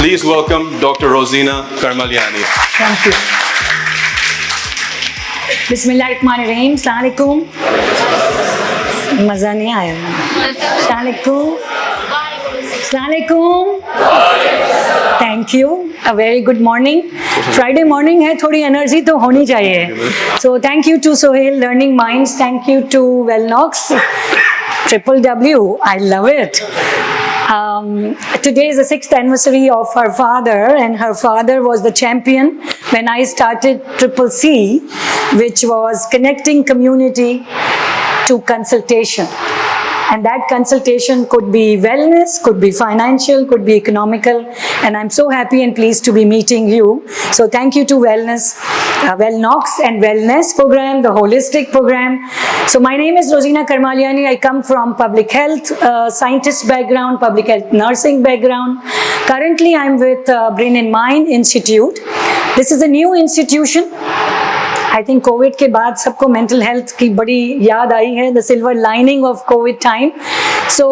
Please welcome Dr. Rosina Karmaliani. Thank you. बिस्मिल्लाहिर्रहमानिर्रहीम, अस्सलाम वालेकुम। मज़ा नहीं आया। अस्सलाम वालेकुम। अस्सलाम वालेकुम। Thank you. A very good morning. Friday morning है, थोड़ी एनर्जी तो होनी चाहिए। So thank you to Sohail learning minds, thank you to Wellnox, WW, I love it. Today is the 6th anniversary of her father, and her father was the champion when I started Triple C, which was connecting community to consultation. And that consultation could be wellness, could be financial, could be economical, and I'm so happy and pleased to be meeting you. So thank you to Wellnox and Wellness program, the holistic program. So my name is Rosina Karmaliani. I come from public health scientist background, public health nursing background. Currently I'm with Brain and Mind Institute. This is a new institution. I think Covid के बाद सबको mental health की बड़ी याद आई है, the silver lining of COVID time. So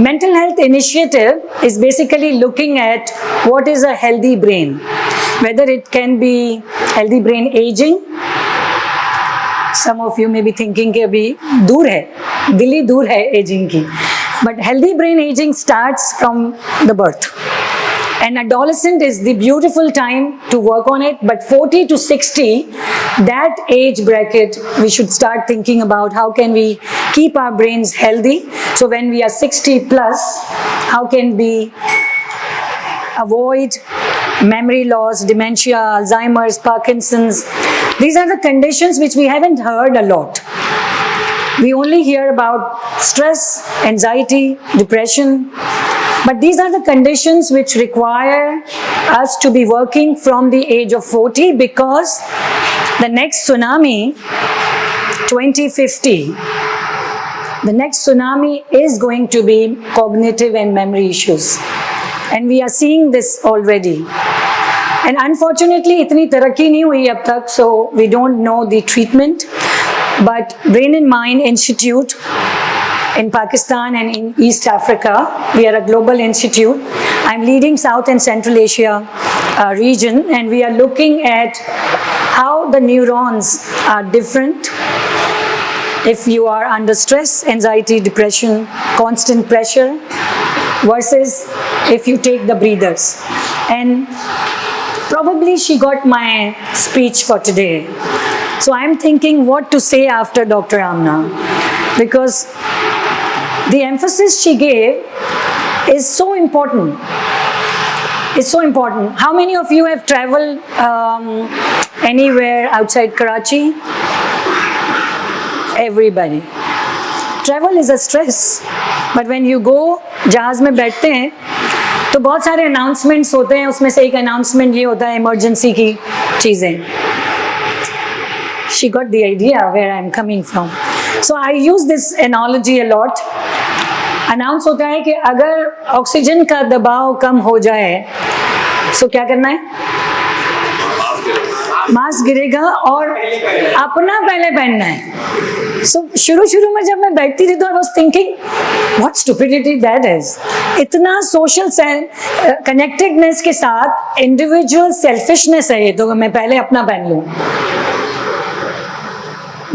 mental health initiative is basically looking at what is a healthy brain, whether it can be healthy brain aging. Some of you may be thinking कि अभी दूर है, दिल्ली दूर है aging की, but healthy brain aging starts from the birth. And adolescent is the beautiful time to work on it, but 40 to 60, that age bracket, we should start thinking about how can we keep our brains healthy. So when we are 60 plus, how can we avoid memory loss, dementia, Alzheimer's, Parkinson's. These are the conditions which we haven't heard a lot. We only hear about stress, anxiety, depression. But these are the conditions which require us to be working from the age of 40, because the next tsunami, 2050, the next tsunami is going to be cognitive and memory issues. And we are seeing this already. And unfortunately, इतनी तरक्की नहीं हुई अब तक, so we don't know the treatment. But Brain and Mind Institute in Pakistan and in East Africa, we are a global institute. I'm leading South and Central Asia region, and we are looking at how the neurons are different if you are under stress, anxiety, depression, constant pressure, versus if you take the breathers. And probably she got my speech for today. So I'm thinking what to say after Dr. Amna, because the emphasis she gave is so important. It's so important. How many of you have traveled anywhere outside Karachi? Everybody. Travel is a stress. But when you go, जहाज में बैठते हैं तो बहुत सारे announcements होते हैं. उसमें से एक अनाउंसमेंट ये होता है इमरजेंसी की चीज़ें. She got the idea where I'm coming from. So I use this analogy a lot. Announce होता है कि अगर ऑक्सीजन का दबाव कम हो जाए तो क्या करना है? मास्क गिरेगा और अपना पहले पहनना है. So शुरू में जब मैं बैठती थी तो I was thinking what stupidity that is. इतना social connectedness के साथ individual selfishness है ये, तो मैं पहले अपना पहन लूँ.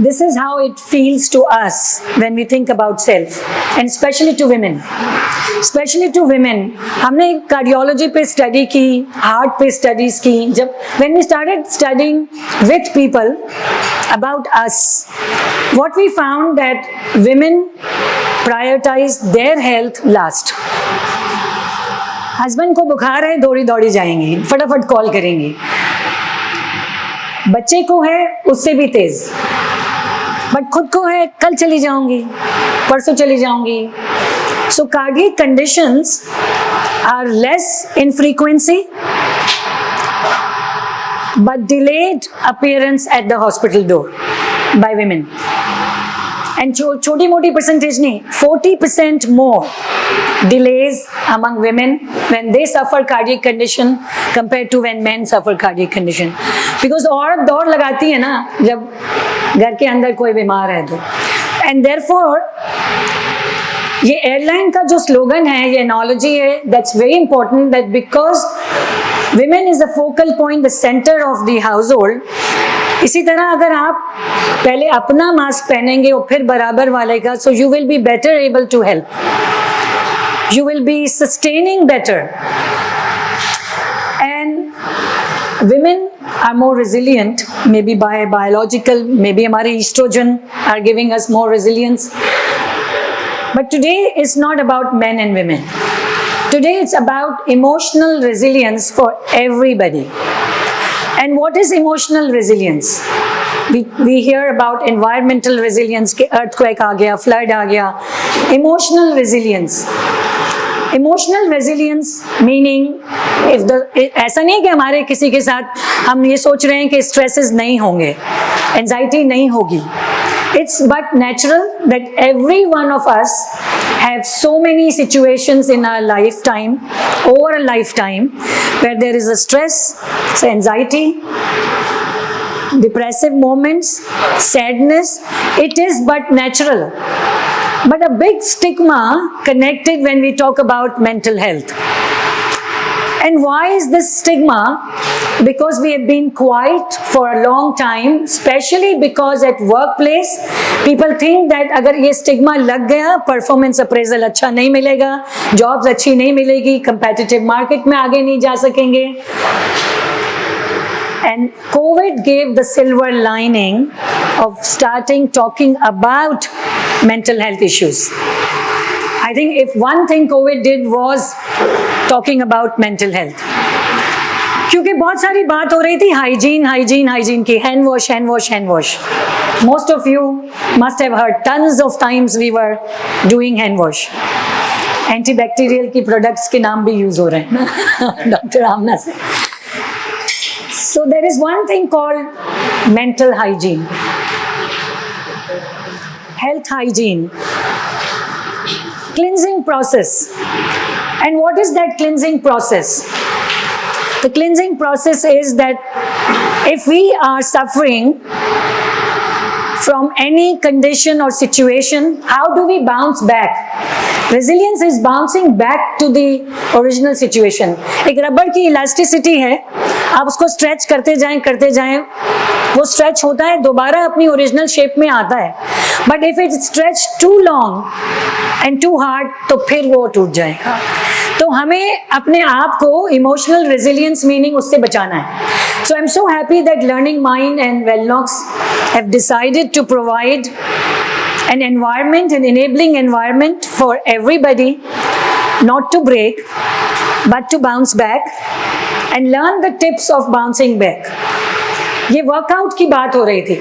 This is how it feels to us when we think about self, and especially to women. Especially to women. हमने cardiology पे study की, heart पे studies की. जब when we started studying with people about us, what we found that women prioritize their health last. Husband को बुखार है, दौड़ी जाएंगी, फटाफट कॉल करेंगी. बच्चे को है, उससे भी तेज. बट खुद को है, कल चली जाऊंगी, परसों चली जाऊंगी. So cardiac conditions are less in frequency, but delayed appearance at the hospital door by women. And छोटी मोटी percentage नहीं, 40% more delays among women when they suffer cardiac condition compared to when men suffer cardiac condition. Because औरत दौड़ लगाती है ना जब घर के अंदर कोई बीमार है तो. And therefore ये एयरलाइन का जो स्लोगन है, ये एनोलॉजी है, that's very important, that because women is the focal point, the center of the household. इसी तरह अगर आप पहले अपना मास्क पहनेंगे और फिर बराबर वाले का, so you will be better able to help. You will be sustaining better. And women are more resilient, maybe by biological, maybe हमारे estrogen are giving us more resilience. But today it's not about men and women. Today it's about emotional resilience for everybody. And what is emotional resilience? We hear about environmental resilience, कि earthquake आ गया, flood आ गया. Emotional resilience. Emotional resilience meaning ऐसा नहीं कि हमारे किसी के साथ हम ये सोच रहे हैं कि stresses नहीं होंगे, anxiety नहीं होगी. It's but natural that every one of us have so many situations in our lifetime, over a lifetime, where there is a stress, anxiety, depressive moments, sadness. It is but natural. But a big stigma connected when we talk about mental health. And why is this stigma? Because we have been quiet for a long time, especially because at workplace, people think that अगर ये stigma लग गया, performance appraisal अच्छा नहीं मिलेगा, jobs अच्छी नहीं मिलेगी, competitive market में आगे नहीं जा सकेंगे. And COVID gave the silver lining of starting talking about mental health issues. I think if one thing COVID did was talking about mental health. क्योंकि बहुत सारी बात हो रही थी hygiene की, hand wash. Most of you must have heard tons of times we were doing hand wash. Antibacterial की products के नाम भी use हो रहे हैं ना डॉक्टर आमना से. So there is one thing called mental hygiene, health hygiene, cleansing process. And what is that cleansing process? The cleansing process is that if we are suffering from any condition or situation, how do we bounce back? Resilience is bouncing back to the original situation. एक rubber की elasticity है, आप उसको stretch करते जाएं, वो stretch होता है, दोबारा अपनी original shape में आता है. But if it stretched too long and too hard, तो फिर वो टूट जाएगा. तो हमें अपने आप को emotional resilience meaning उससे बचाना है. So I'm so happy that Learning Mind and Wellnox have decided to provide an environment, an enabling environment for everybody not to break, but to bounce back and learn the tips of bouncing back. ये workout की बात हो रही थी,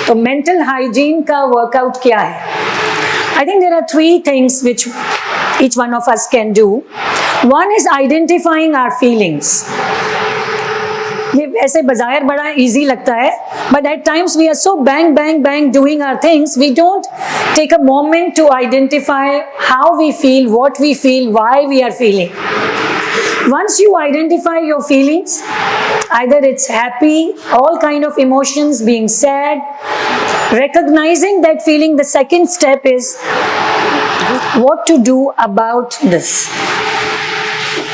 तो mental hygiene का workout क्या है? I think there are 3 things which each one of us can do. One is identifying our feelings. ये ऐसे बजायर बड़ा easy लगता है, but at times we are so bang doing our things, we don't take a moment to identify how we feel, what we feel, why we are feeling. Once you identify your feelings, either it's happy, all kind of emotions, being sad, recognizing that feeling, the second step is what to do about this.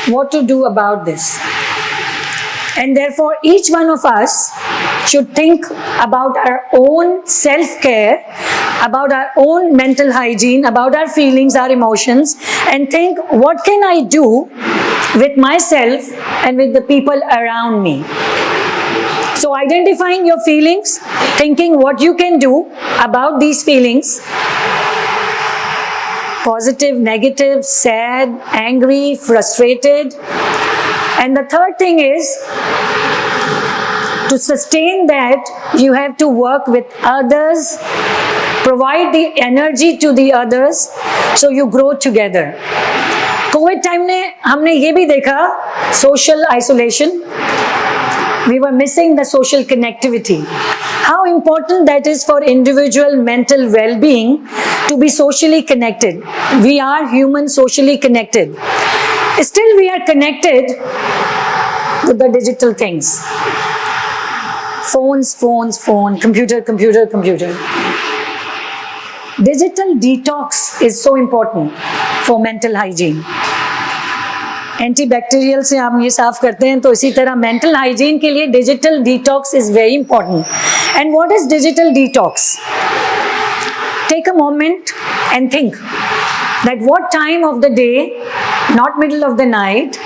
What to do about this. And therefore, each one of us should think about our own self-care, about our own mental hygiene, about our feelings, our emotions, and think, what can I do with myself and with the people around me? So identifying your feelings, thinking what you can do about these feelings, positive, negative, sad, angry, frustrated. And the third thing is, to sustain that, you have to work with others, provide the energy to the others, so you grow together. COVID time ने हमने ये भी देखा, social isolation. We were missing the social connectivity. How important that is for individual mental well-being to be socially connected. We are human socially connected. Still we are connected with the digital things. Phone, computer. Digital detox is so important for mental hygiene. Antibacterial से आप ये साफ करते हैं, तो इसी तरह mental hygiene के लिए digital detox is very important. And what is digital detox? Take a moment and think that what time of the day, not middle of the night,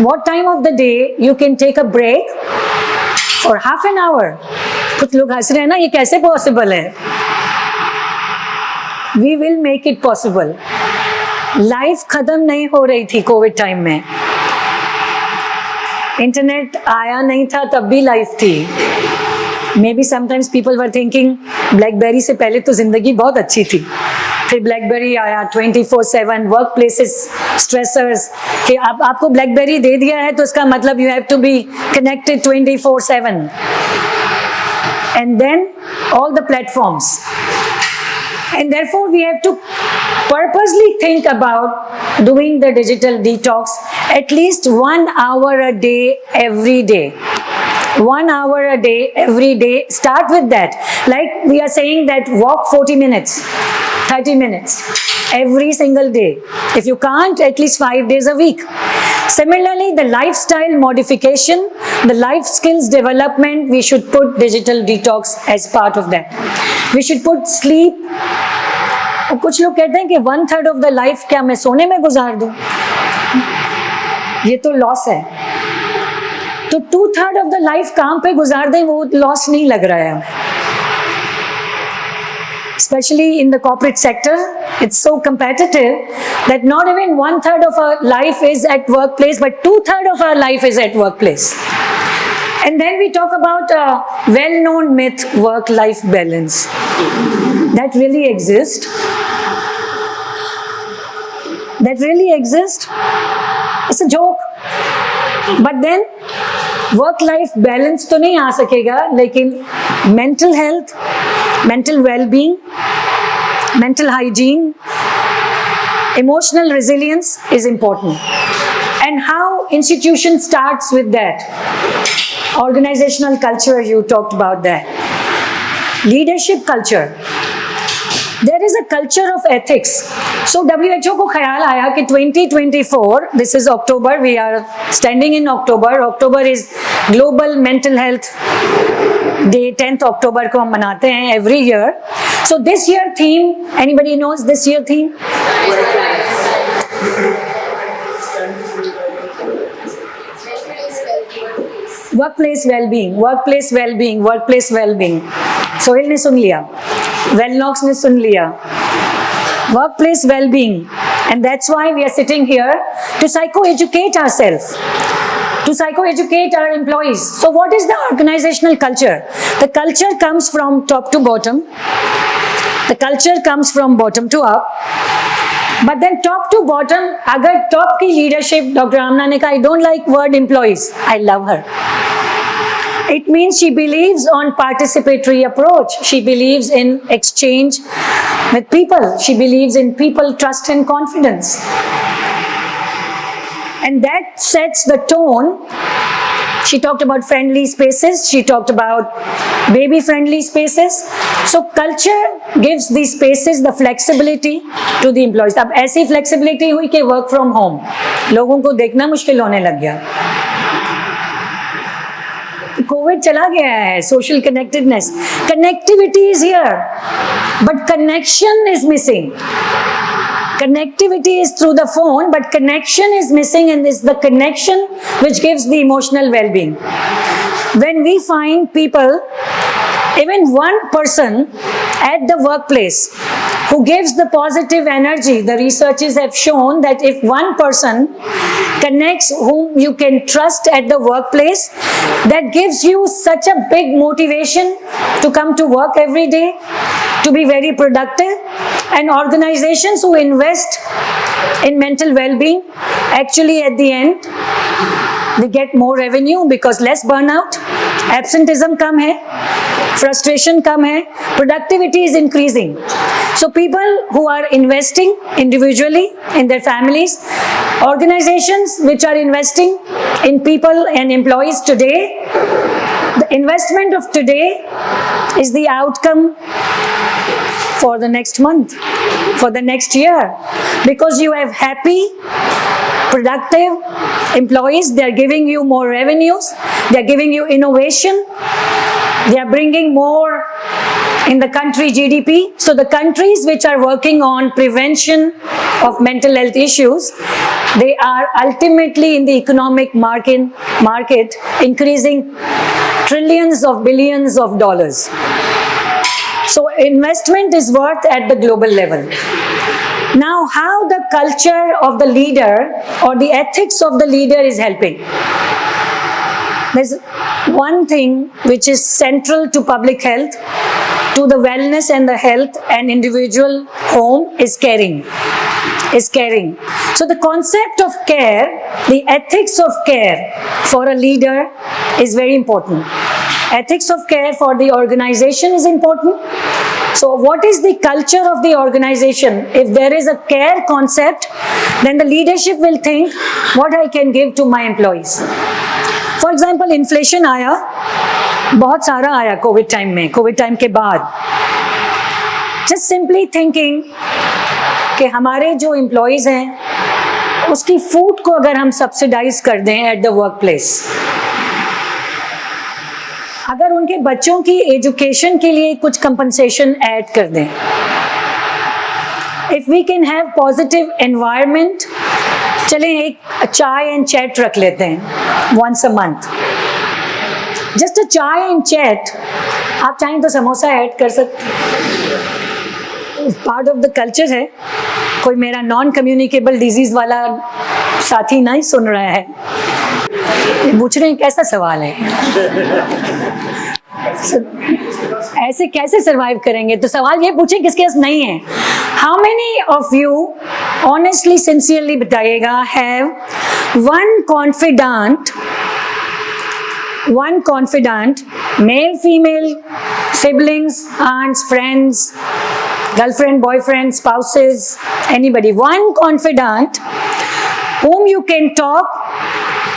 what time of the day you can take a break for half an hour. कुछ लोग हंस रहे हैं ना, ये कैसे possible है? We will make it possible. Life खत्म नहीं हो रही थी कोविड टाइम में, इंटरनेट आया नहीं था तब भी लाइफ थी. May be sometimes people were thinking blackberry से पहले तो जिंदगी बहुत अच्छी थी, फिर ब्लैकबेरी आया, 24/7 वर्क प्लेसेस स्ट्रेसर्स, कि अब आपको ब्लैकबेरी दे दिया है तो इसका मतलब you have to be connected 24/7. And then all the platforms. And therefore, we have to purposely think about doing the digital detox at least 1 hour a day, every day. 1 hour a day, every day. Start with that. Like we are saying that walk 40 minutes, 30 minutes, every single day. If you can't, at least 5 days a week. Similarly, the lifestyle modification, the life skills development, we should put digital detox as part of that. We should put sleep. कुछ लोग कहते हैं कि 1/3 of the life क्या मैं सोने में गुजार दूं? ये तो लॉस है. तो 2/3 of the life काम पे गुजार दें, वो लॉस नहीं लग रहा है हमें. Especially in the corporate sector, it's so competitive that not even 1/3 of our life is at workplace, but 2/3 of our life is at workplace. And then we talk about a well-known myth, work-life balance. That really exists. That really exists. It's a joke. But then work-life balance तो नहीं आ सकेगा, लेकिन mental health, mental well-being, mental hygiene, emotional resilience is important. And how institution starts with that. Organizational culture, you talked about that. Leadership culture. There is a culture of ethics. So WHO को ख्याल आया कि 2024, this is October, we are standing in October. October is Global Mental Health Day, 10th October को हम मनाते हैं every year. So this year theme, anybody knows this year theme? Workplace well-being, workplace well-being, workplace well-being. Sohail ने सुन लिया, वेलनॉक्स ने सुन लिया, workplace well-being. And that's why we are sitting here to psycho-educate ourselves, to psycho-educate our employees. So what is the organizational culture? The culture comes from top to bottom. The culture comes from bottom to up. But then top to bottom, अगर top की leadership, Dr. Ramana ने कहा, I don't like word employees, I love her. It means she believes on participatory approach. She believes in exchange with people. She believes in people trust and confidence. And that sets the tone. She talked about friendly spaces. She talked about baby-friendly spaces. So culture gives these spaces the flexibility to the employees. अब ऐसी flexibility हुई कि work from home. लोगों को देखना मुश्किल होने लग गया. कोविड चला गया है, social connectedness, connectivity is here, but connection is missing. Connectivity is through the phone, but connection is missing, and it's the connection which gives the emotional well-being. When we find people, even one person at the workplace who gives the positive energy, the researchers have shown that if one person connects whom you can trust at the workplace, that gives you such a big motivation to come to work every day, to be very productive. And organizations who invest in mental well-being, actually at the end, they get more revenue because less burnout, absenteeism कम है, frustration कम है, productivity is increasing. So people who are investing individually in their families, organizations which are investing in people and employees today, the investment of today is the outcome for the next month, for the next year, because you have happy, productive employees, they are giving you more revenues, they are giving you innovation, they are bringing more in the country GDP. So the countries which are working on prevention of mental health issues, they are ultimately in the economic market increasing trillions of billions of dollars. So investment is worth at the global level. Now, how the culture of the leader or the ethics of the leader is helping? There's one thing which is central to public health, to the wellness and the health and individual home, is caring. So the concept of care, the ethics of care for a leader is very important. Ethics of care for the organization is important. So what is the culture of the organization? If there is a care concept, then the leadership will think what I can give to my employees. For example, inflation आया, बहुत सारा आया Covid time में, Covid time के बाद. Just simply thinking कि हमारे जो employees हैं, उसकी फूड को अगर हम सब्सिडाइज कर दें एट द वर्क प्लेस, अगर उनके बच्चों की एजुकेशन के लिए कुछ कंपनसेशन ऐड कर दें, if we can have positive environment, चलें एक चाय एंड चैट रख लेते हैं once a month, just a chai and chat. आप चाहें तो समोसा ऐड कर सकते हैं, पार्ट ऑफ द कल्चर है. कोई मेरा नॉन कम्युनिकेबल डिजीज वाला साथी नहीं सुन रहा है, पूछ रहे हैं कैसा सवाल है. ऐसे कैसे सरवाइव करेंगे? तो सवाल ये पूछे किसके पास नहीं है. How many of you honestly sincerely बताइएगा have one confidant, male, female, siblings, aunts, friends, girlfriend, boyfriend, spouses, anybody, one confidant whom you can talk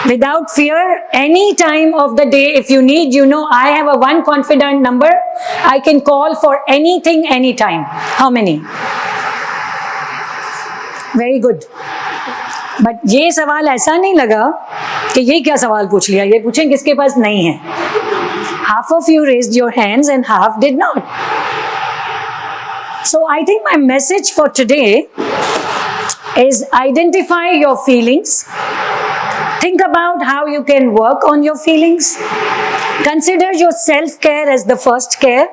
without fear any time of the day. If you need, you know, I have a one confidant number, I can call for anything, anytime. How many? Very good. But ये सवाल ऐसा नहीं लगा कि ये क्या सवाल पूछ लिया, ये पूछें किसके पास नहीं है. Half of you raised your hands and half did not. So I think my message for today is identify your feelings. Think about how you can work on your feelings. Consider your self-care as the first care.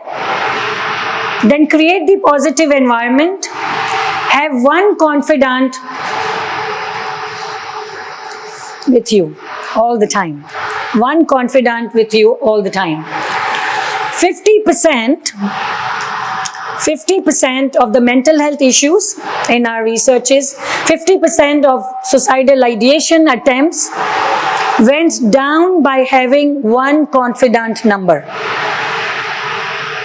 Then create the positive environment. Have one confidant with you all the time. One confidant with you all the time. 50% of the mental health issues in our researches, 50% of suicidal ideation attempts went down by having one confidant number.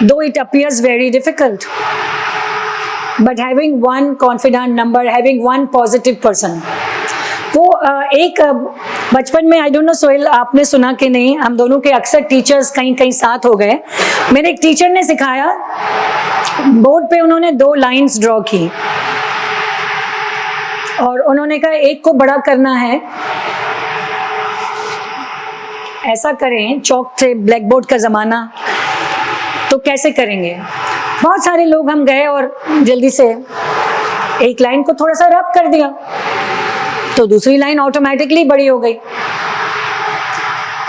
Though it appears very difficult, but having one confidant number, having one positive person. वो एक बचपन में, I don't know Sohail आपने सुना कि नहीं, हम दोनों के अक्सर टीचर्स कहीं कहीं साथ हो गए. मेरे एक टीचर ने सिखाया, बोर्ड पे उन्होंने 2 लाइंस ड्रॉ की और उन्होंने कहा एक को बड़ा करना है, ऐसा करें, चौक थे, ब्लैक बोर्ड का ज़माना, तो कैसे करेंगे. बहुत सारे लोग हम गए और जल्दी से एक लाइन को थोड़ा सा रब कर दिया, तो दूसरी लाइन ऑटोमेटिकली बड़ी हो गई.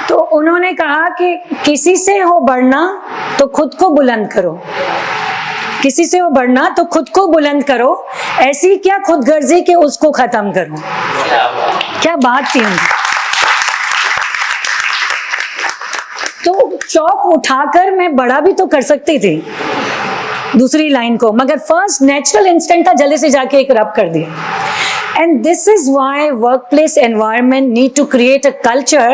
तो उन्होंने कहा कि किसी से हो बढ़ना तो खुद को बुलंद करो, किसी से हो बढ़ना तो खुद को बुलंद करो, ऐसी क्या खुदगर्जी के उसको खत्म करो. क्या बात थी उनकी. तो चौक उठाकर मैं बड़ा भी तो कर सकती थी दूसरी लाइन को, मगर फर्स्ट नेचुरल इंस्टेंट था, जल्दी से जाके एक रब कर दिया. And this is why workplace environment need to create a culture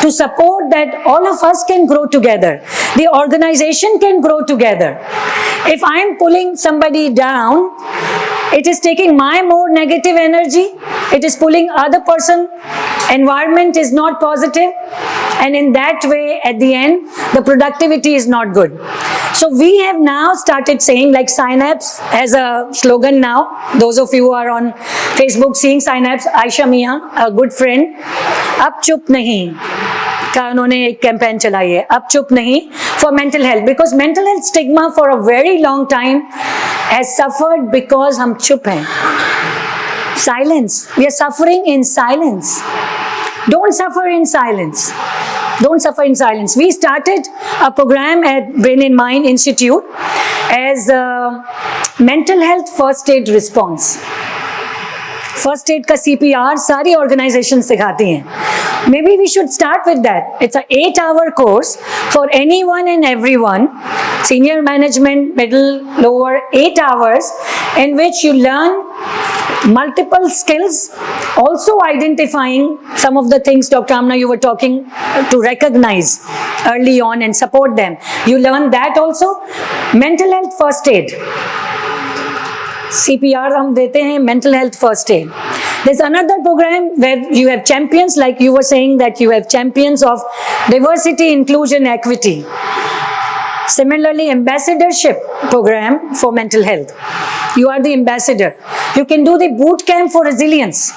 to support that all of us can grow together. The organization can grow together. If I am pulling somebody down, it is taking my more negative energy. It is pulling other person. Environment is not positive. And in that way, at the end, the productivity is not good. So we have now started saying, like Synapse has a slogan now. Those of you who are on Facebook seeing Synapse, Aisha Mia, a good friend, अब चुप नहीं का उन्होंने एक campaign चलाई है, अब चुप नहीं, for mental health, because mental health stigma for a very long time has suffered because हम चुप हैं. Silence. We are suffering in silence. Don't suffer in silence. Don't suffer in silence. We started a program at Brain and Mind Institute as mental health first aid response. First aid का CPR सारी organization सिखाती हैं. Maybe we should start with that. It's an 8-hour course for anyone and everyone, senior management, middle, lower, 8 hours, in which you learn multiple skills, also identifying some of the things, Dr. Amna, you were talking, to recognize early on and support them. You learn that also. Mental health first aid. CPR हम देते हैं, mental health first aid. There's another program where you have champions, like you were saying that you have champions of diversity, inclusion, equity. Similarly, ambassadorship program for mental health. You are the ambassador. You can do the boot camp for resilience.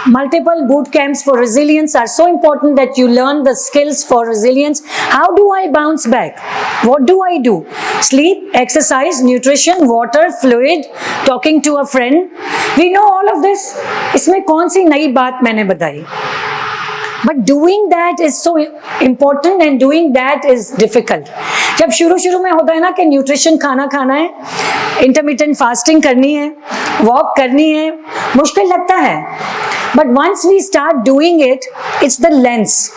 Multiple boot camps for resilience are so important that you learn the skills for resilience. How do I bounce back? What do I do? Sleep, exercise, nutrition, water, fluid, talking to a friend. We know all of this. इसमें कौन सी नई बात मैंने बताई? But doing that is so important and doing that is difficult. जब शुरू में होता है ना कि न्यूट्रिशन खाना है, इंटरमिटेंट फास्टिंग करनी है, वॉक करनी है, मुश्किल लगता है. But once we start doing it, it's the lens.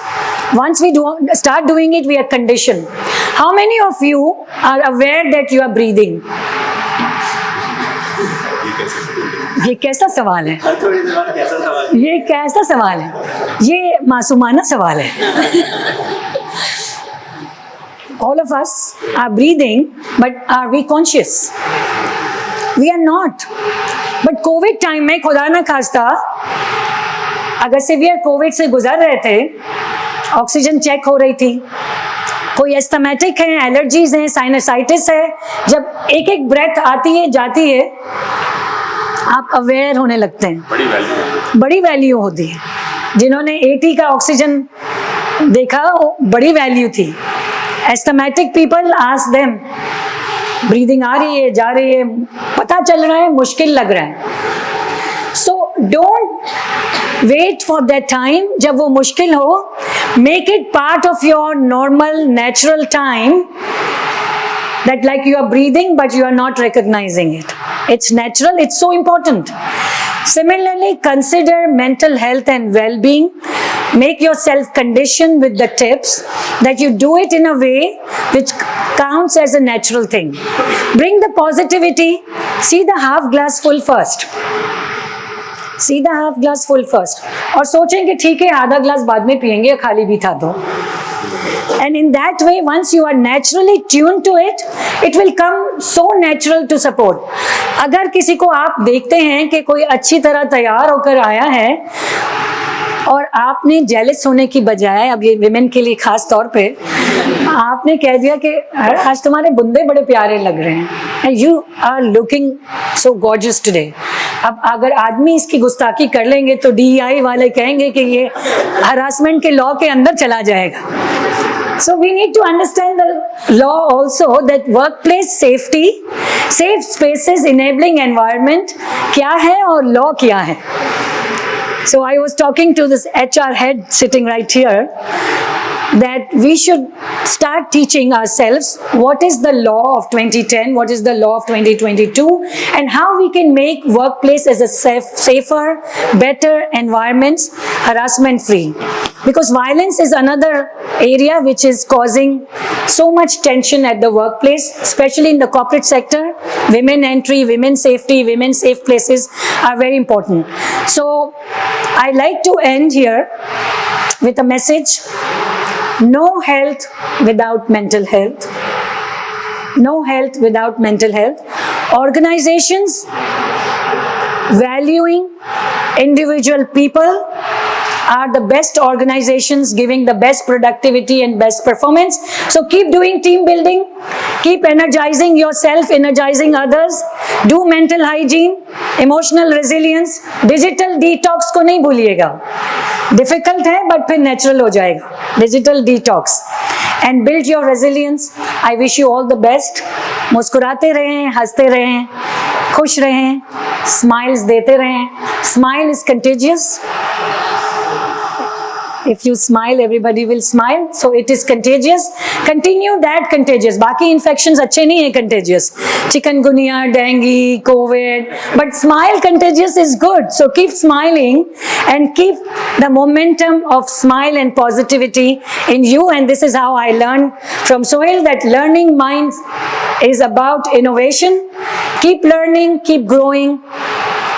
Once we start doing it, we are conditioned. How many of you are aware that you are breathing? ये कैसा सवाल है? ये कैसा सवाल है? ये मासूमाना सवाल है. All of us are breathing, but are we conscious? We are not. But COVID time में खुदा ना खास्ता अगर सिवियर कोविड से गुजर रहे थे, ऑक्सीजन चेक हो रही थी, कोई एस्थमेटिक है, एलर्जीज हैं, साइनसाइटिस है, जब एक एक ब्रेथ आती है जाती है, आप अवेयर होने लगते हैं. बड़ी वैल्यू होती है. जिन्होंने 80 का ऑक्सीजन देखा, बड़ी वैल्यू थी. Asthmatic people ask them, breathing आ रही है, जा रही है, पता चल रहा है, मुश्किल लग रहा है. So don't wait for that time जब वो मुश्किल हो. Make it part of your normal natural time, that like you are breathing but you are not recognizing it. It's natural, it's so important. Similarly, consider mental health and well-being. Make yourself conditioned with the tips that you do it in a way which counts as a natural thing. Bring the positivity. See the half glass full first. See the half glass full first. और सोचें कि ठीक है, आधा glass बाद में पिएंगे, खाली भी था तो. And in that way, once you are naturally tuned to it, it will come so natural to support. अगर किसी को आप देखते हैं कि कोई अच्छी तरह तैयार होकर आया है और आपने जेलस होने की बजाय, अब ये विमेन के लिए खास तौर पे, आपने कह दिया कि आज तुम्हारे बुंदे बड़े प्यारे लग रहे हैं, you are looking so gorgeous today. अब अगर आदमी इसकी गुस्ताखी कर लेंगे तो DEI वाले कहेंगे कि ये हरासमेंट के लॉ के अंदर चला जाएगा. So we need to understand the law also, that workplace safety, safe spaces, enabling environment क्या है और law क्या है. So I was talking to this HR head sitting right here, that we should start teaching ourselves what is the law of 2010, what is the law of 2022, and how we can make workplace as a safer, better environments, harassment free. Because violence is another area which is causing so much tension at the workplace, especially in the corporate sector. Women entry, women safety, women safe places are very important. So I like to end here with a message. No health without mental health. No health without mental health. Organizations valuing individual people are the best organizations giving the best productivity and best performance. So keep doing team building, keep energizing yourself, energizing others, do mental hygiene, emotional resilience, digital detox को नहीं भूलिएगा. Difficult है but फिर natural हो जाएगा. Digital detox and build your resilience. I wish you all the best. मुस्कुराते रहें, हंसते रहें, खुश रहें, smiles देते रहें. Smile is contagious. If you smile, everybody will smile. So it is contagious. Continue that contagious. बाकी infections अच्छे नहीं है contagious. Chikungunya, dengue, COVID. But smile contagious is good. So keep smiling and keep the momentum of smile and positivity in you. And this is how I learned from Sohail that learning minds is about innovation. Keep learning, keep growing,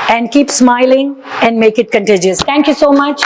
and keep smiling and make it contagious. Thank you so much.